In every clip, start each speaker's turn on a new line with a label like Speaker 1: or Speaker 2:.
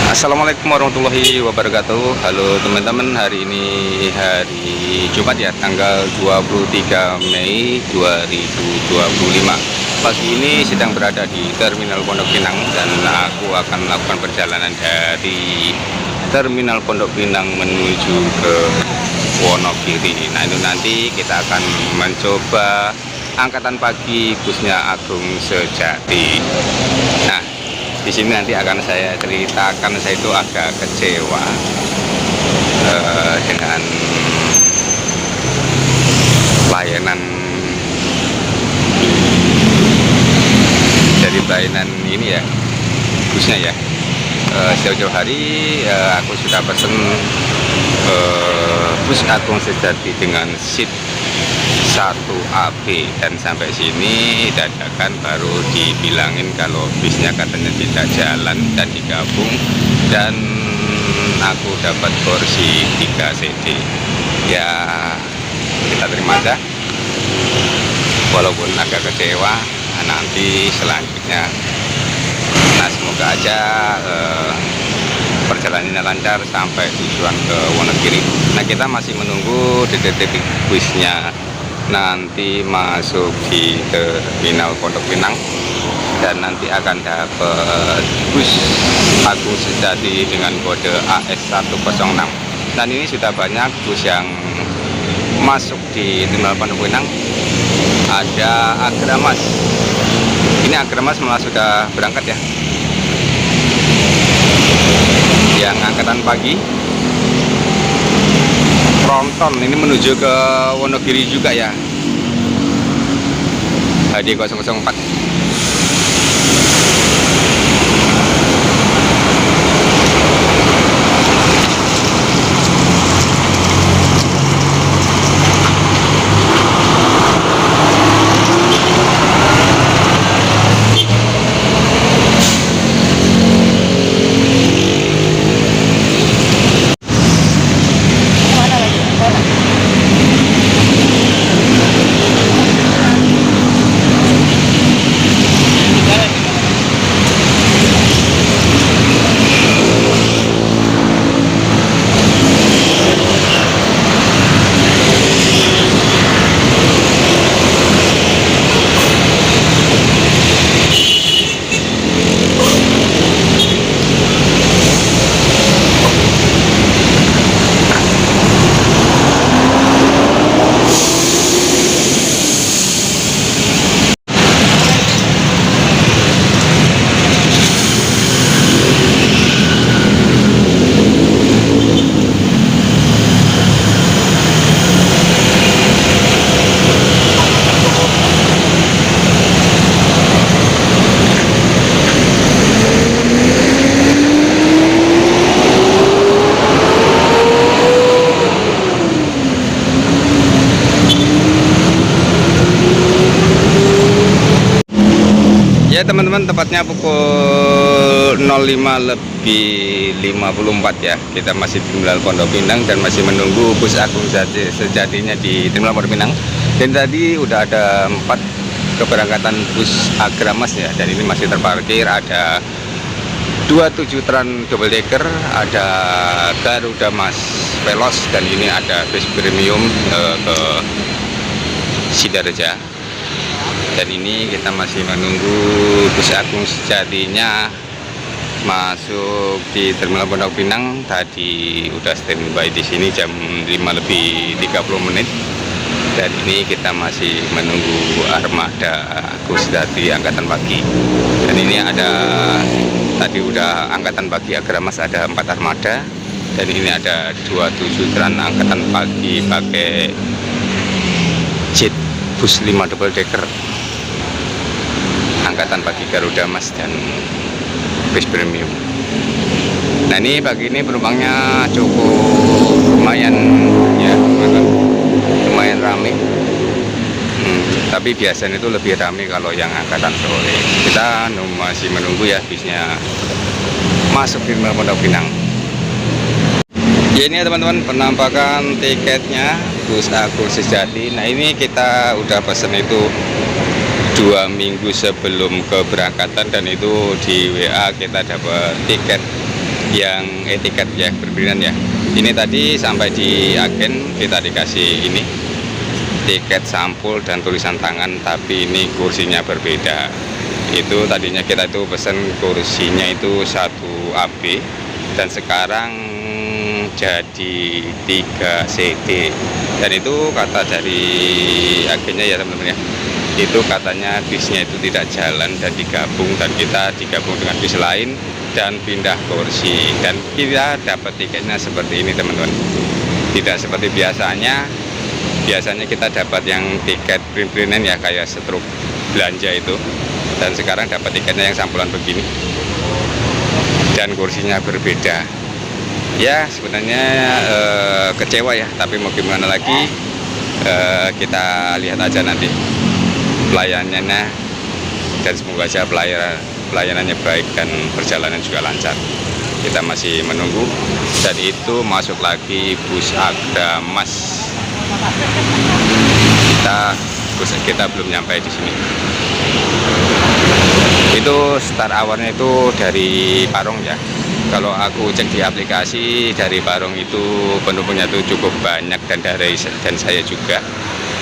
Speaker 1: Assalamualaikum warahmatullahi wabarakatuh. Halo teman-teman, hari ini hari Jumat ya, tanggal 23 Mei 2025. Pagi ini sedang berada di Terminal Pondok Pinang dan aku akan melakukan perjalanan dari Terminal Pondok Pinang menuju ke Wonogiri. Nah, itu nanti kita akan mencoba angkatan pagi busnya Agung Sejati. Nah, di sini nanti akan saya ceritakan, saya itu agak kecewa dengan layanan dari pelayanan ini ya, busnya ya. Jauh-jauh hari aku sudah pesen bus Agung Sejati dengan seat 1AB dan sampai sini dadakan baru dibilangin kalau bisnya katanya tidak jalan dan digabung, dan aku dapat porsi 3 CD. Ya, kita terima aja walaupun agak kecewa. Nanti selanjutnya, nah semoga aja perjalanannya lancar sampai tujuan ke Wonogiri. Nah, kita masih menunggu detik-detik busnya nanti masuk di Terminal Pondok Pinang dan nanti akan dapat bus Agung Sejati dengan kode AS106. Dan ini sudah banyak bus yang masuk di Terminal Pondok Pinang. Ada Agramas, ini Agramas malah sudah berangkat ya, yang angkatan pagi. Tronton ini menuju ke Wonogiri juga ya, HD 004. Ya teman-teman, tepatnya pukul 05:54 ya. Kita masih di Terminal Pondok Pinang dan masih menunggu bus Agung Sejatinya di Terminal Pondok Pinang. Dan tadi udah ada 4 keberangkatan bus Agramas ya, dan ini masih terparkir. Ada 27 Trans double decker, ada Garuda Mas Veloz, dan ini ada bus premium ke Sidareja. Dan ini kita masih menunggu bus Agung Sejatinya masuk di Terminal Pondok Pinang. Tadi udah standby di sini jam 5:30. Dan ini kita masih menunggu armada Agung Sejati angkatan pagi. Dan ini ada, tadi udah angkatan pagi Agramas ada 4 armada, dan ini ada 27 Trans angkatan pagi pakai jet bus 5 double decker angkatan pagi Garuda Mas dan bus premium. Nah, ini pagi ini penumpangnya cukup lumayan ya, lumayan rame. Tapi biasanya itu lebih rame kalau yang angkatan sore. Kita masih menunggu ya bisnya masuk di Terminal Pondok Pinang. Ya, ini ya teman-teman, penampakan tiketnya bus Agung Sejati. Nah, ini kita udah pesen itu 2 minggu sebelum keberangkatan, dan itu di WA kita dapat tiket yang etiket ya, berbeda ya. Ini tadi sampai di agen kita dikasih ini tiket sampul dan tulisan tangan, tapi ini kursinya berbeda. Itu tadinya kita itu pesen kursinya itu 1 AB dan sekarang jadi 3 CD, dan itu kata dari agennya ya teman-teman ya, itu katanya bisnya itu tidak jalan dan digabung, dan kita digabung dengan bis lain dan pindah kursi, dan kita dapat tiketnya seperti ini teman-teman. Tidak seperti biasanya kita dapat yang tiket print-printan ya, kayak struk belanja itu, dan sekarang dapat tiketnya yang sampulan begini dan kursinya berbeda. Ya sebenarnya kecewa ya, tapi mau gimana lagi, kita lihat aja nanti pelayanannya, dan semoga aja pelayanannya baik dan perjalanan juga lancar. Kita masih menunggu, dan itu masuk lagi bus Agramas. Kita belum nyampe di sini. Itu start hournya itu dari Parung ya. Kalau aku cek di aplikasi, dari Parung itu penumpangnya itu cukup banyak, dan saya juga.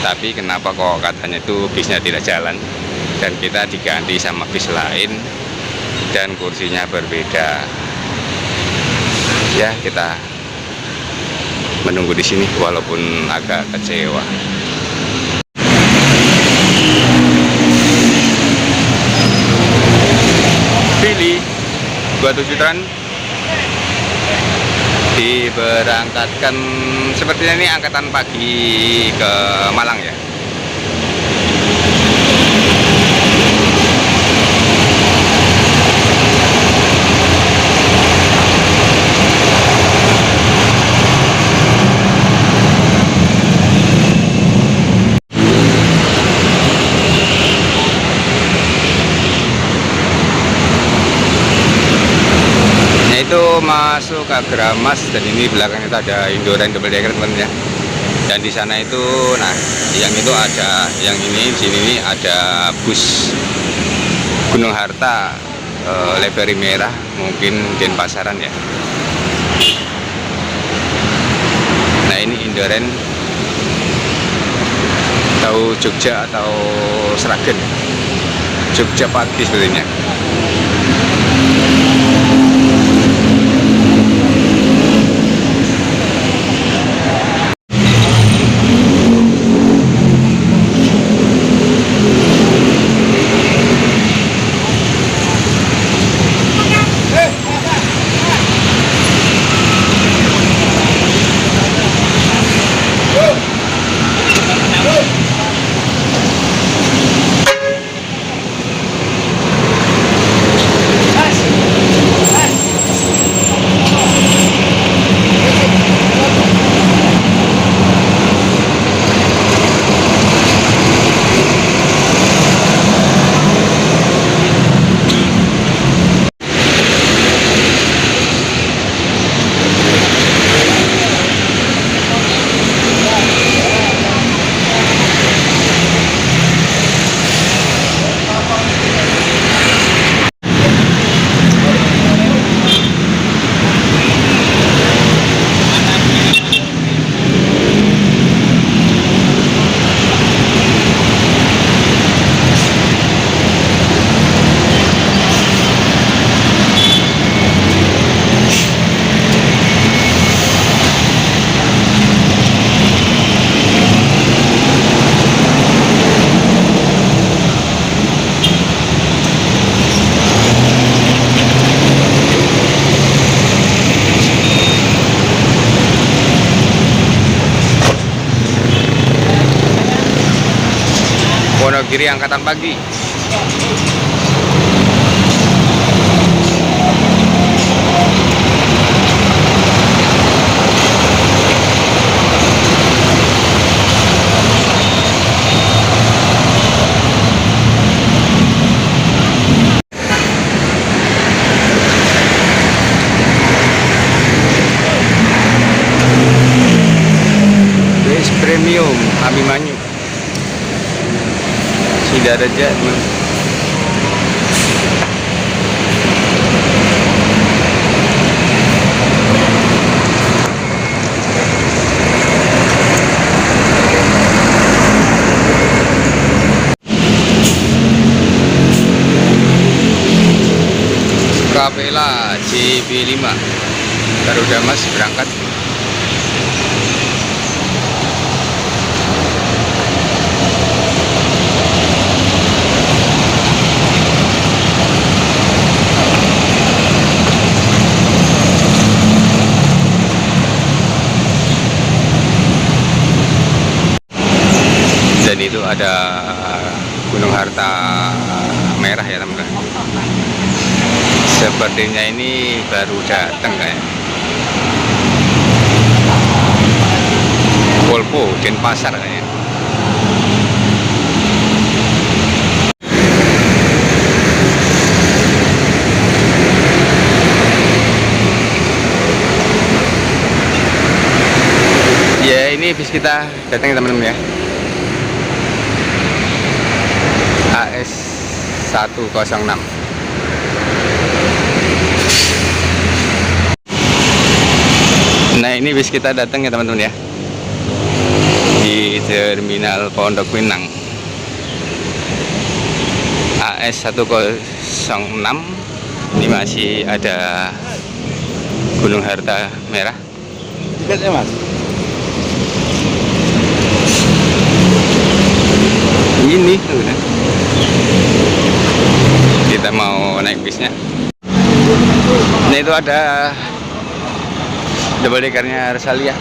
Speaker 1: Tapi kenapa kok katanya itu bisnya tidak jalan, dan kita diganti sama bis lain dan kursinya berbeda. Ya kita menunggu di sini walaupun agak kecewa. Pilih 27 Tran diberangkatkan, sepertinya ini angkatan pagi ke Malang ya. Itu masuk ke Agramas, dan ini belakang itu ada Indoren double decker teman-teman ya. Dan di sana itu, nah yang itu ada, yang ini di sini ini ada bus Gunung Harta livery merah, mungkin Denpasaran ya. Nah ini Indoren, tahu Jogja atau Sragen, Jogja pagi sebenarnya. Wonogiri angkatan pagi. Bus premium Abimanyu. Tidak ada jadwal. Vela JB5 Garuda Mas berangkat. Dan itu ada Gunung Harta Merah ya teman-teman. Sepertinya ini baru datang kayak Volvo Denpasar kayaknya. Ya ini bis kita datang ya teman-teman ya. AS 106. Nah ini bis kita datang ya teman-teman ya, di Terminal Pondok Pinang AS 106. Ini masih ada Gunung Harta Merah.
Speaker 2: Tiketnya mas?
Speaker 1: Ini kita mau naik bisnya. Nah itu ada double deckernya Rosalia.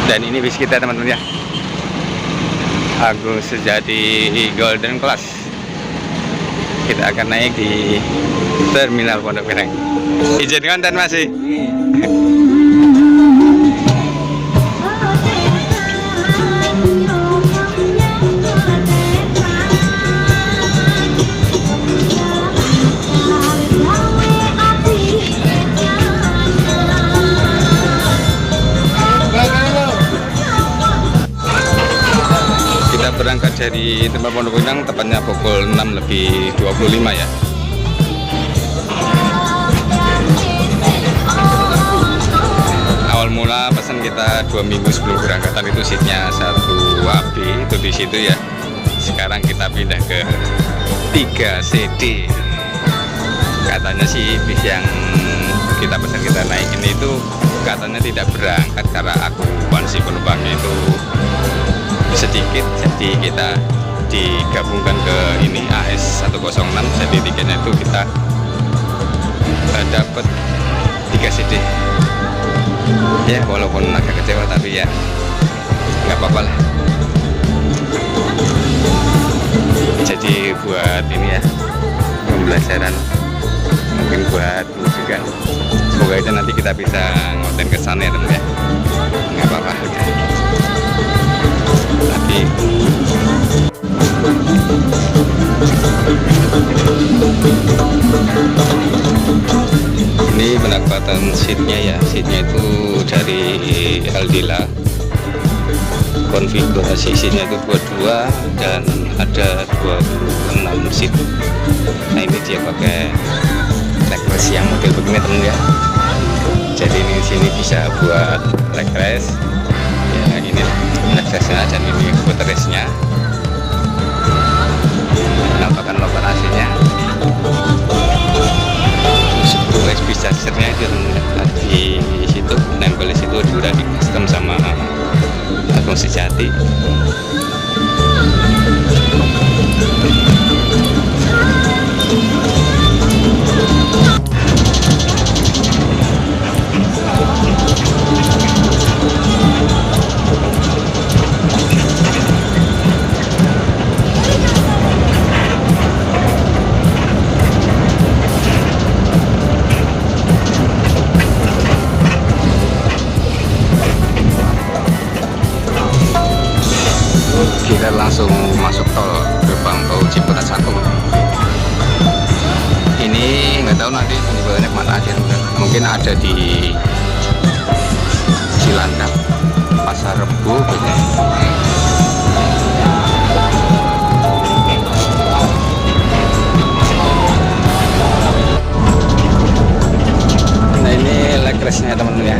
Speaker 1: Dan ini bis kita teman-teman ya, Agung Sejati Golden Class. Kita akan naik di Terminal Pondok Pinang. Izin konten masih. Berangkat dari Terminal Pondok Pinang tepatnya pukul 6:25 ya. Awal mula pesan kita 2 minggu sebelum berangkatan itu seatnya 1AB itu di situ ya. Sekarang kita pindah ke 3 CD. Katanya sih bis yang kita pesan kita naikin itu katanya tidak berangkat karena akupansi penumpangnya itu sedikit, jadi kita digabungkan ke ini AS 106. Jadi tiketnya itu kita dapat 3 CD ya, walaupun agak kecewa tapi ya nggak apa-apa lah. Jadi buat ini ya, pembelajaran mungkin buat lu juga. Semoga aja nanti kita bisa ngonten ke sana ya teman ya, nggak apa-apa. Tapi ini pendapatan seatnya ya, seatnya itu dari Aldila. Konfigurasi seatnya itu 22 dan ada 26 seat. Nah ini dia pakai legress yang model begini temen ya. Jadi ini di sini bisa buat legress ya, ini legressnya dan ini footrestnya. Penampakan loper AC-nya, 10 USB chargernya itu di situ, nempel di situ, udah di custom sama Agung Sejati. Kita langsung masuk tol, gerbang tol Ciputat 1. Ini nggak tahu nanti penjualannya kemana aja, mungkin ada di Cilandak, Pasar Rebo gitu. Nah ini legressnya teman-teman ya.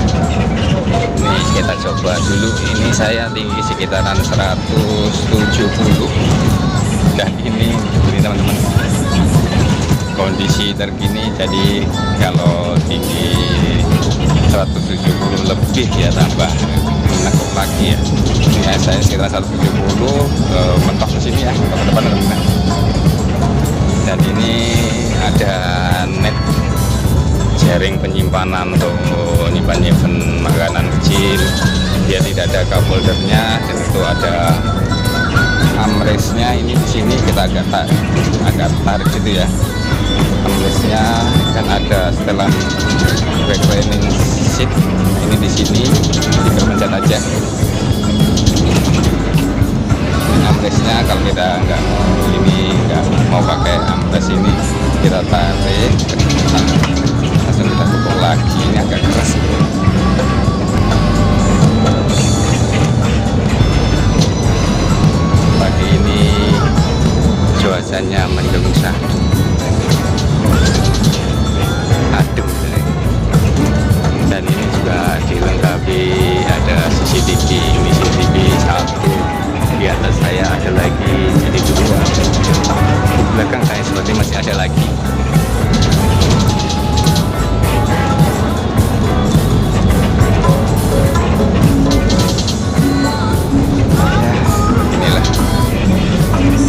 Speaker 1: Ini kita coba dulu. Ini saya tinggi sekitaran 170. Dan ini teman-teman kondisi terkini. Jadi kalau tinggi 170 lebih ya tambah menekuk lagi ya. Ini saya sekitar 170 mentok ke sini ya, ke depan teman-teman. Dan ini ada net jaring penyimpanan untuk nyimpan makanan kecil. Dia tidak ada cup holdernya, dan itu ada armrestnya. Ini di sini kita agak tarik gitu ya. Armrestnya kan ada setelan reclining seat. Ini di sini tinggal pencet aja. Armrestnya kalau kita nggak mau pakai armrest ini, kita tarik langsung kita pukul lagi. Ini agak keras. Pagi ini cuacanya mendung sadu, adem, dan ini juga dilengkapi ada CCTV. Ini CCTV satu, di atas saya ada lagi, jadi dua. Di belakang saya seperti masih ada lagi.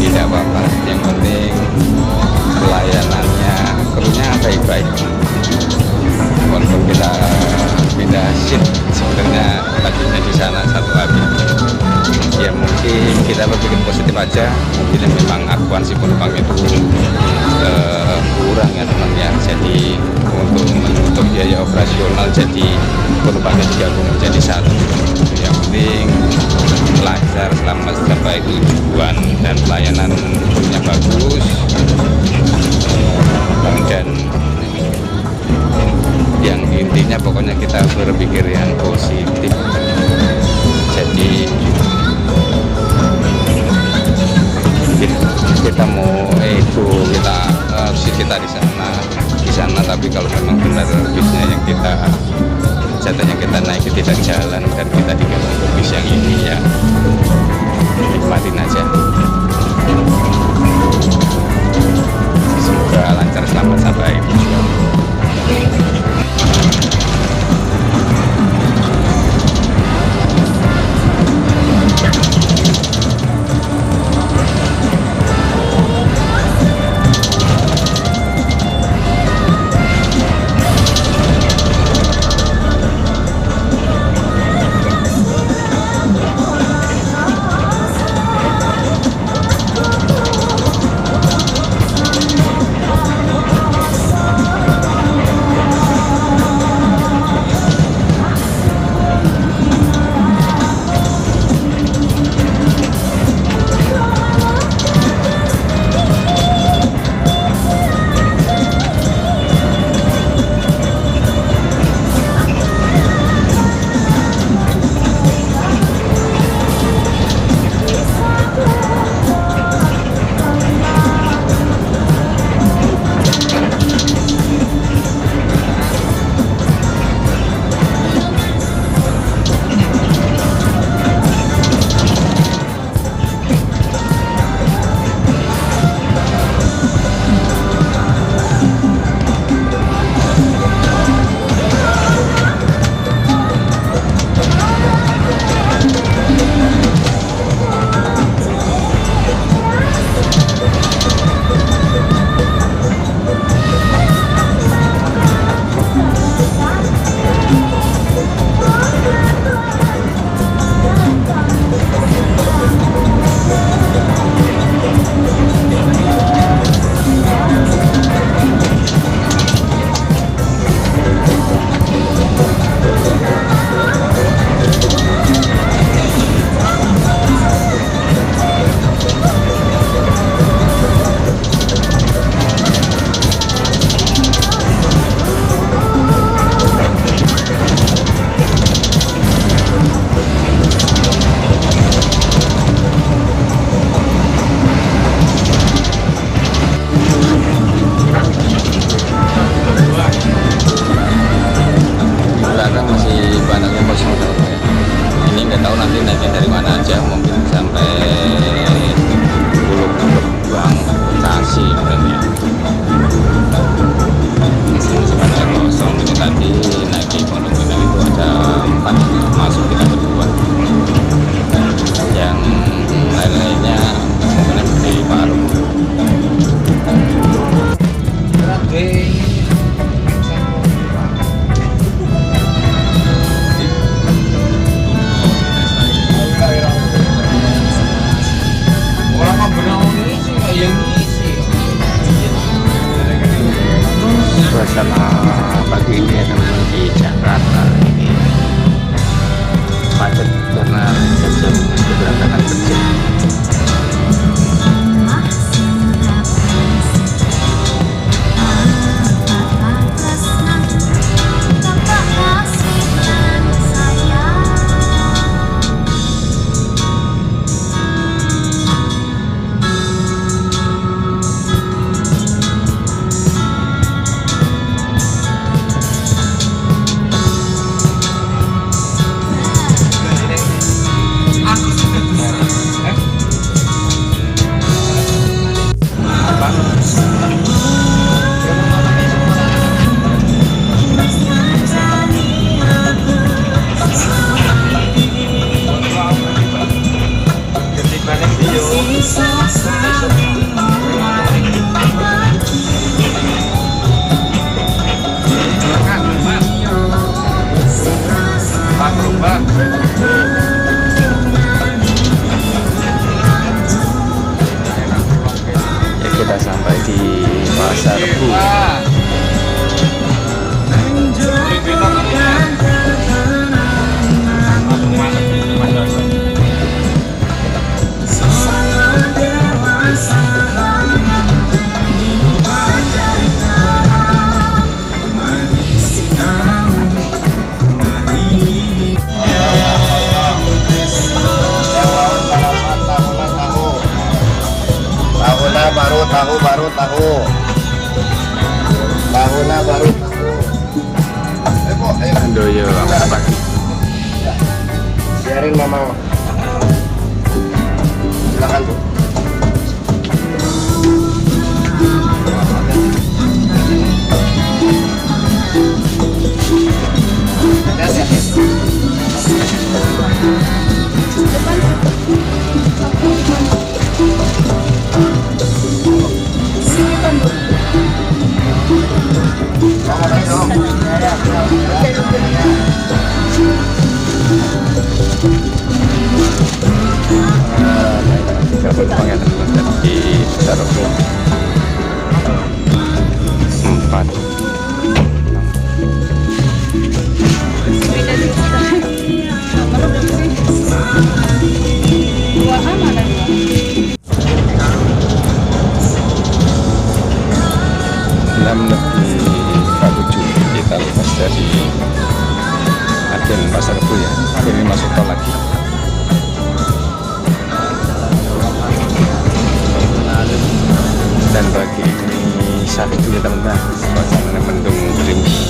Speaker 1: Tidak apa-apa, yang penting pelayanannya, krunya baik-baik. Walaupun kita pindah shift, sebenarnya tadinya di sana satu hari ya, mungkin kita berpikir positif aja. Mungkin memang akuansi penumpang itu kurang ya teman ya. Jadi untuk menutup biaya operasional, jadi penumpangnya digabung menjadi satu. Yang penting lancar, selamat sampai tujuan, dan pelayanan punya bagus. Dan yang intinya pokoknya kita berpikir yang positif. Jadi kita mau kita di sana, tapi kalau memang benar bisnya yang kita jatahnya kita naik tidak jalan, dan kita digabung ke bis yang ini ya, nikmatin aja. Semoga lancar, selamat sampai tujuan. pagi ini ya teman-teman di Jakarta ini macet karena jam-jam keberangkatan kerja. Ya, kita sampai di Pasar Bu.
Speaker 2: Tahunnya baru
Speaker 1: Andoyo sampai pagi.
Speaker 2: biarin mama, silakan Bu.
Speaker 1: Tiga penumpang ya teman-teman di Pasar Bu. 4. Kita lepas dari agen Pasar Bu ya. Ini masuk tol lagi. Dan pagi ini Sabtu ya teman-teman, suasana mendung gerimis.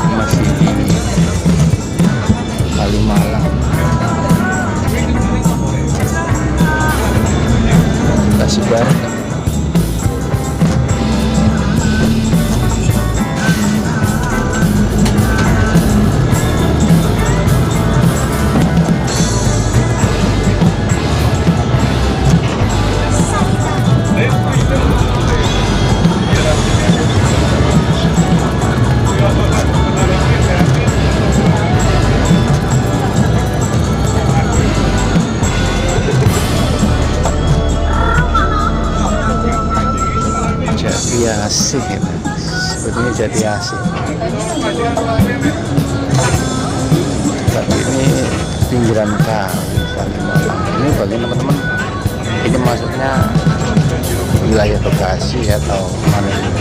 Speaker 3: masih di Kalimalang, Bekasi Barat. Jati Asih ya. Sepertinya Jati Asih, tapi ini pinggiran kali Kalimalang. Ini bagi teman-teman, ini masuknya wilayah Bekasi atau mana ini?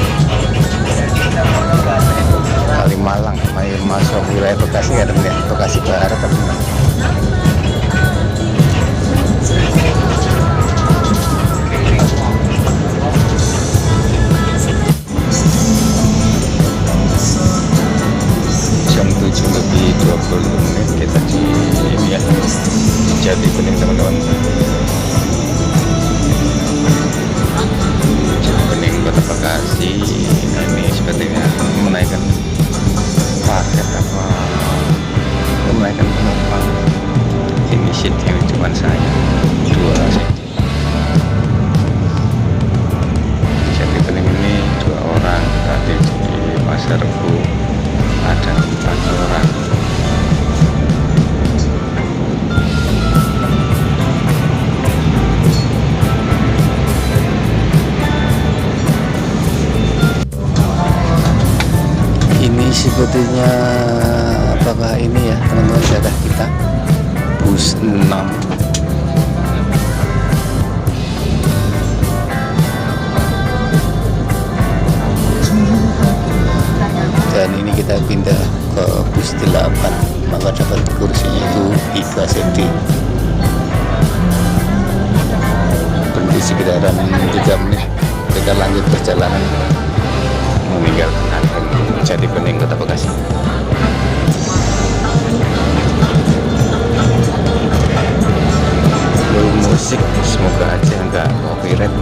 Speaker 3: Kalimalang, masuk wilayah Bekasi ya teman-teman, Bekasi Barat teman-teman. Jam 7:20 kita di ini ya, Jati Bening teman-teman. Jati Bening Kota Bekasi. Ini sepertinya menaikkan paket apa menaikkan penumpang. Ini seat yang cuma saya 2 seat. Jati Bening ini 2 orang, tadi di Pasar Rebo ada 4 orang. Ini sepertinya apakah ini ya teman-teman, daerah kita bus 6. Dan ini kita pindah ke bus 8, maka dapat kursinya itu 3 cm. Berhenti sekitaran 3 menit, kita lanjut perjalanan meninggalkan Jati Bening Kota Bekasi. Lalu musik, semoga aja nggak copyright.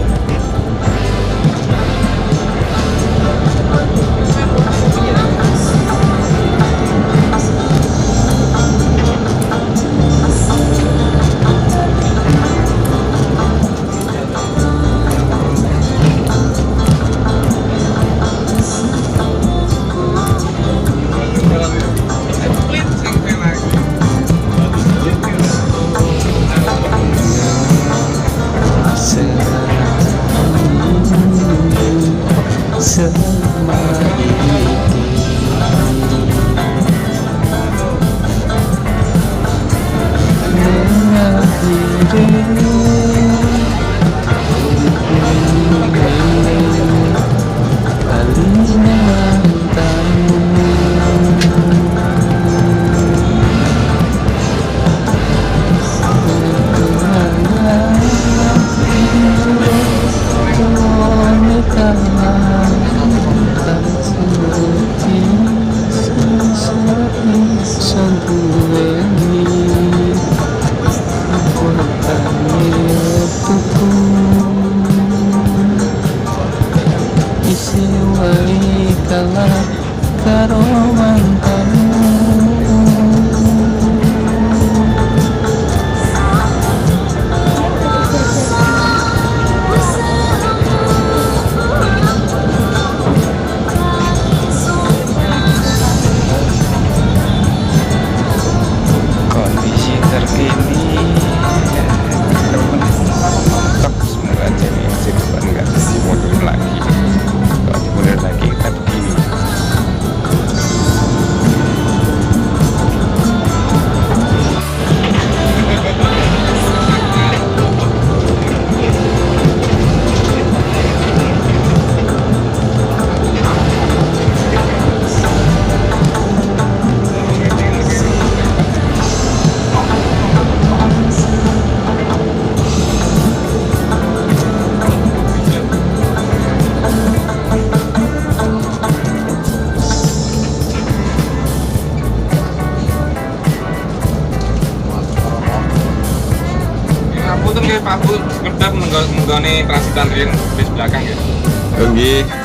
Speaker 4: Pak Bu sekedar menggone transitan ring bis belakang ya.
Speaker 1: Nggih.